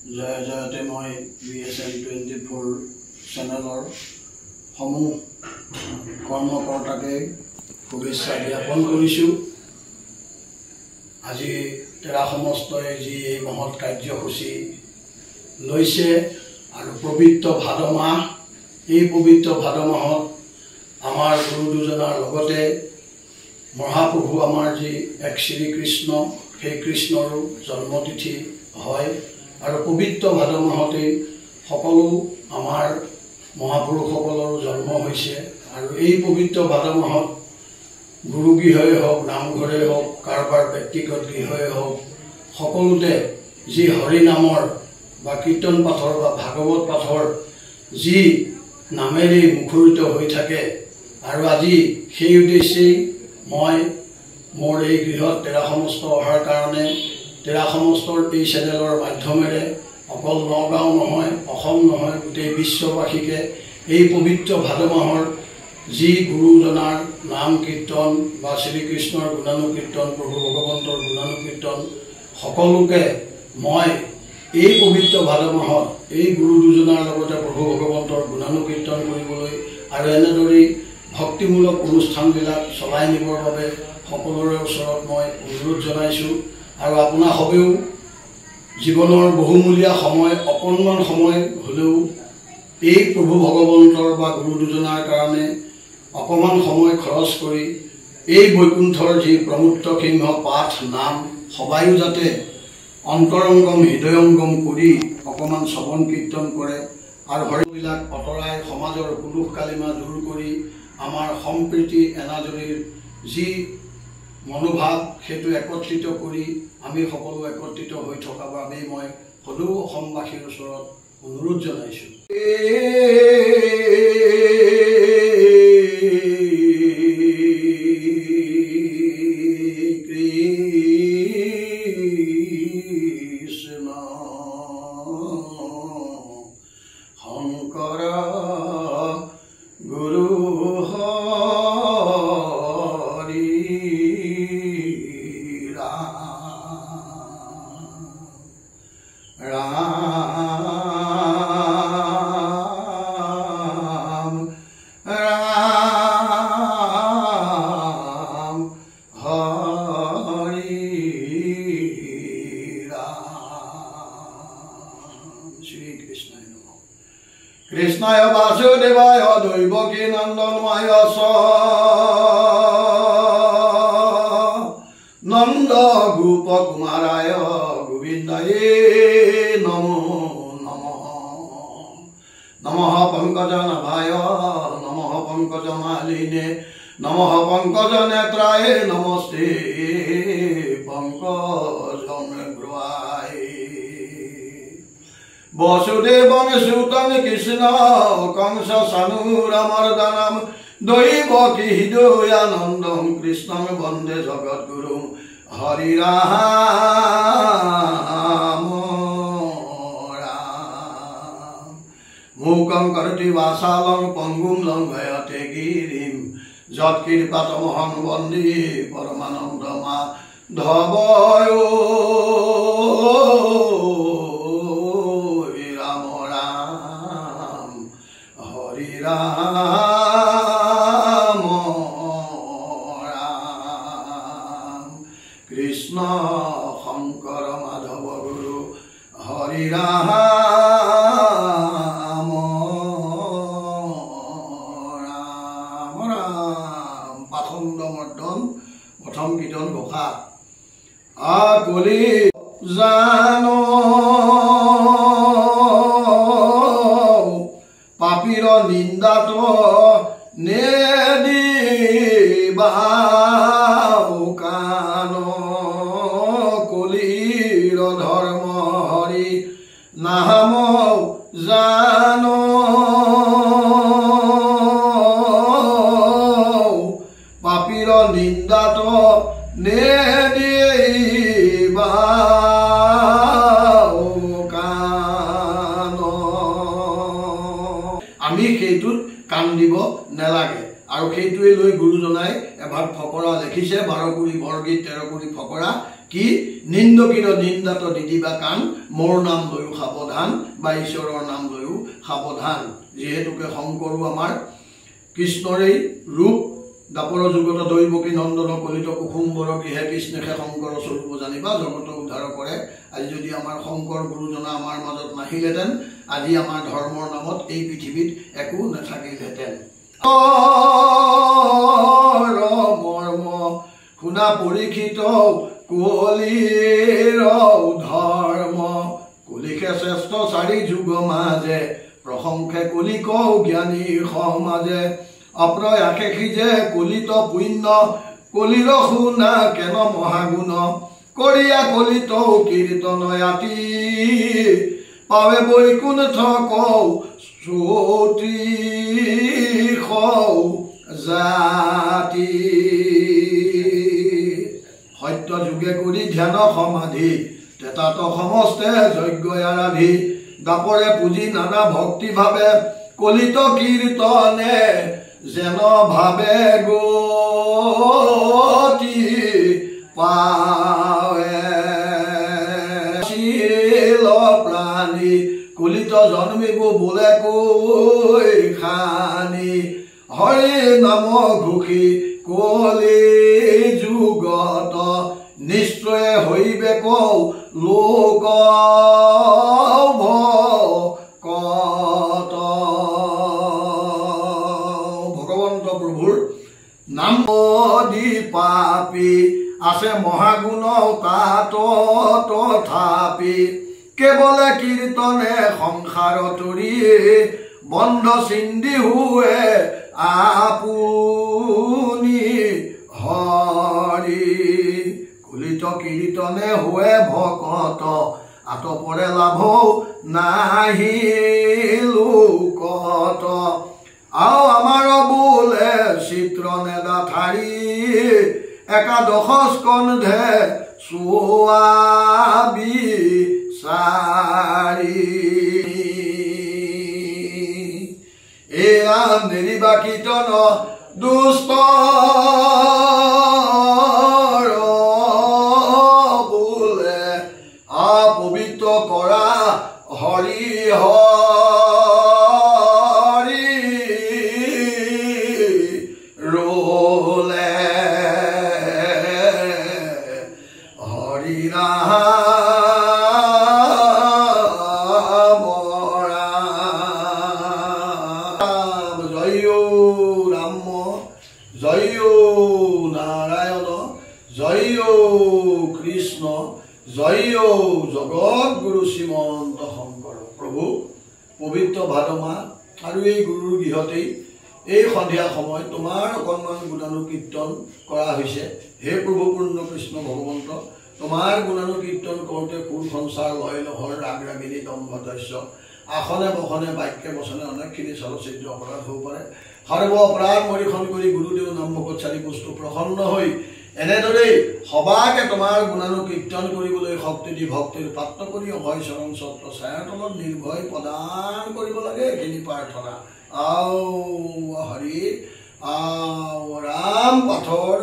জয় জয়তে মই BSN24 চেনেলৰ সমূহ কৰ্মকৰ্তাকে শুভেচ্ছা জ্ঞাপন কৰিছোঁ। আজি তেৰা সমস্তই যি এই মহৎ কাৰ্যসূচী লৈছে আৰু পবিত্ৰ ভাদ মাহ, এই পবিত্ৰ ভাদ মাহত আমাৰ গুৰু দুজনাৰ লগতে মহাপ্ৰভু আমাৰ যি এক শ্ৰীকৃষ্ণ, সেই কৃষ্ণৰো জন্মতিথি হয় আৰু পবিত্ৰ ভাদ মাহতেই সকলো আমাৰ মহাপুৰুষসকলৰো জন্ম হৈছে। আৰু এই পবিত্ৰ ভাদ মাহত গুৰুগৃহই হওক, নামঘৰে হওক, কাৰোবাৰ ব্যক্তিগত গৃহই হওক, সকলোতে যি হৰিনামৰ বা কীৰ্তন পাঠৰ বা ভাগৱত পাঠৰ যি নামেৰে মুখৰিত হৈ থাকে। আৰু আজি সেই উদ্দেশ্যেই মই মোৰ এই গৃহত তেৰা সমস্ত অহাৰ কাৰণে তেৰা সমস্তৰ এই চেনেলৰ মাধ্যমেৰে অকল নগাঁও নহয়, অসম নহয়, গোটেই বিশ্ববাসীকে এই পবিত্ৰ ভাদ মাহৰ যি গুৰুজনাৰ নাম কীৰ্তন বা শ্ৰীকৃষ্ণৰ গুণানুকীৰ্তন, প্ৰভু ভগৱন্তৰ গুণানুকীৰ্তন সকলোকে মই এই পবিত্ৰ ভাদ মাহত এই গুৰু দুজনাৰ লগতে প্ৰভু ভগৱন্তৰ গুণানুকীৰ্তন কৰিবলৈ আৰু এনেদৰেই ভক্তিমূলক অনুষ্ঠানবিলাক চলাই নিবৰ বাবে সকলোৰে ওচৰত মই অনুৰোধ জনাইছোঁ। আৰু আপোনাসবেও জীৱনৰ বহুমূলীয়া সময়, অকণমান সময় হ'লেও এই প্ৰভু ভগৱন্তৰ বা গুৰু দুজনাৰ কাৰণে অকণমান সময় খৰচ কৰি এই বৈকুণ্ঠৰ যি প্ৰমুক্ত সিংহ পাঠ নাম সবায়ো যাতে অন্তৰংগম হৃদয়ংগম কৰি অকণমান শ্ৰৱণ কীৰ্তন কৰে আৰু হৰিবিলাক অঁতৰাই সমাজৰ কুলুষ কালিমা দূৰ কৰি আমাৰ সম্প্ৰীতি এনাজৰীৰ যি মনোভাৱ সেইটো একত্ৰিত কৰি আমি সকলো একত্ৰিত হৈ থকাৰ বাবেই মই সদৌ অসমবাসীৰ ওচৰত অনুৰোধ জনাইছোঁ। কৃষ্ণ শংকৰ গুৰু Ram Ram Hari Ram Shri Krishna Namo Krishnaya Vasudevaya Devaki Nandanaya Sa Nanda Gopa Kumaraya Govindaye Namo Namaha Pankajanaಭaya Namaha Pankajamaline Namaha Pankajanetraye Namaste Pankajamegruvaye Vasudevam Sutam Krishna Kamsa Sanuramardanam Devaki Hridayanandam Krishnam Vande Jagadguru Hari Ram Mukam karati vasalam pangum langhayate girim Jat kirpatamaham vande paramanandama dhavayo Ram Ram Hari Ram Ram Krishna Shankara Madhava Guru Hari Ram প্ৰথম কীৰ্তন ঘোষা আকলি জানো পাপীৰ নিন্দাত নেদিবা কান কলিৰ ধৰ্ম হৰি নাম জানো পাপীৰ নিন্দাত নেদিবা কান আমি সেইটোত কাণ দিব নালাগে। আৰু সেইটোৱে লৈ গুৰুজনাই এভাগ ফকৰা লিখিছে 12 কুৰি বৰগীত 13 কুৰি ফকৰা কি নিন্দকিৰ নিন্দাত নিদিবা কাণ মোৰ নাম লৈও সাৱধান বা ঈশ্বৰৰ নাম লৈও সাৱধান যিহেতুকে শংকৰো আমাৰ কৃষ্ণৰে ৰূপ দাপৰ যুগত দৈৱকী নন্দন কলিত কুসুম্বৰ গৃহে কৃষ্ণেহে শংকৰ স্বৰূপ জানিবা জগত উদ্ধাৰ কৰে আজি যদি আমাৰ শংকৰ গুৰুজনা আমাৰ মাজত নাহিলেহেঁতেন আজি আমাৰ ধৰ্মৰ নামত এই পৃথিৱীত একো নাথাকিলহেঁতেন মৰ্ম শুনা পৰীক্ষিত কলিৰ ধৰ্ম কলিকে শ্ৰেষ্ঠ চাৰি যুগ মাজে প্ৰশংসে কলিক জ্ঞানীৰ সমাজে অপ্ৰয়াসে সিজে কলিত পুণ্য কলিৰ শুনা কেন মহাগুণ কৰিয়া কলিত কীৰ্তন আতি পাৱে বৈকুণ্ঠ কৌ চৌত্ৰিশ জাতি সত্য যুগে কৰি ধ্যান সমাধি তেতাত সমস্তে যজ্ঞ আৰাধি দাপৰে পুঁজি নানা ভক্তি ভাৱে কলিত কীৰ্তনে যেন ভাৱে গতি পাৱে প্ৰাণী কলিত জন্মিব বোলে কৈ খানি হৰি নাম ঘোষি কলি যুগত নিশ্চয় হইবে কৌ লোক ভকত ভগৱন্ত প্ৰভুৰ নাম দি পাপি আছে মহাগুণ তাত তথাপি কেৱলে কীৰ্তনে সংসাৰ তৰি বন্ধ চিন্দি হুৱে আপুনি হৰি কলিত কীৰ্তনে হুৱে ভকত আতপৰে লাভ নাহি লোকত আও আমাৰ বোলে চিত্ৰ নেদা ঠাৰি একাদশ স্কন্ধে চোৱাবি চাৰি এয়া নেৰিবা কীৰ্তন দুষ্ট বোলে অপবিত্ৰ কৰা হৰি হৰি ৰোলে হৰি ৰাম জয় ৰাম জয় নাৰায়ণ জয় কৃষ্ণ জয় জগত গুৰু শ্ৰীমন্ত শংকৰ প্ৰভু পবিত্ৰ ভাদ মাহ আৰু এই গুৰুৰ গৃহতেই এই সন্ধিয়া সময় তোমাৰ অকণমান গুণানুকীৰ্তন কৰা হৈছে হে প্ৰভু পূৰ্ণ কৃষ্ণ ভগৱন্ত তোমাৰ গুণানুকীৰ্তন কৰোঁতে কুল সঞ্চাৰ লয় লহৰ ৰাগ ৰাগিনী দম্ভ দস্য আসনে বসনে বাক্যে বচনে অনেকখিনি চলচ্চিত্ৰ অপৰাধ হ'ব পাৰে সৰ্ব অপৰাধ মৰিখন কৰি গুৰুদেৱ নামভকত চাৰি বস্তু প্ৰসন্ন হৈ এনেদৰেই সবাকে তোমাৰ গুণানুকীৰ্তন কৰিবলৈ শক্তি দি ভক্তিৰ পাত্ৰ কৰি অভয় চৰণ ছত্ৰ ছায়াৰ তলত নিৰ্ভয় প্ৰদান কৰিব লাগে এইখিনি প্ৰাৰ্থনা আও হৰি আও ৰাম পাথৰ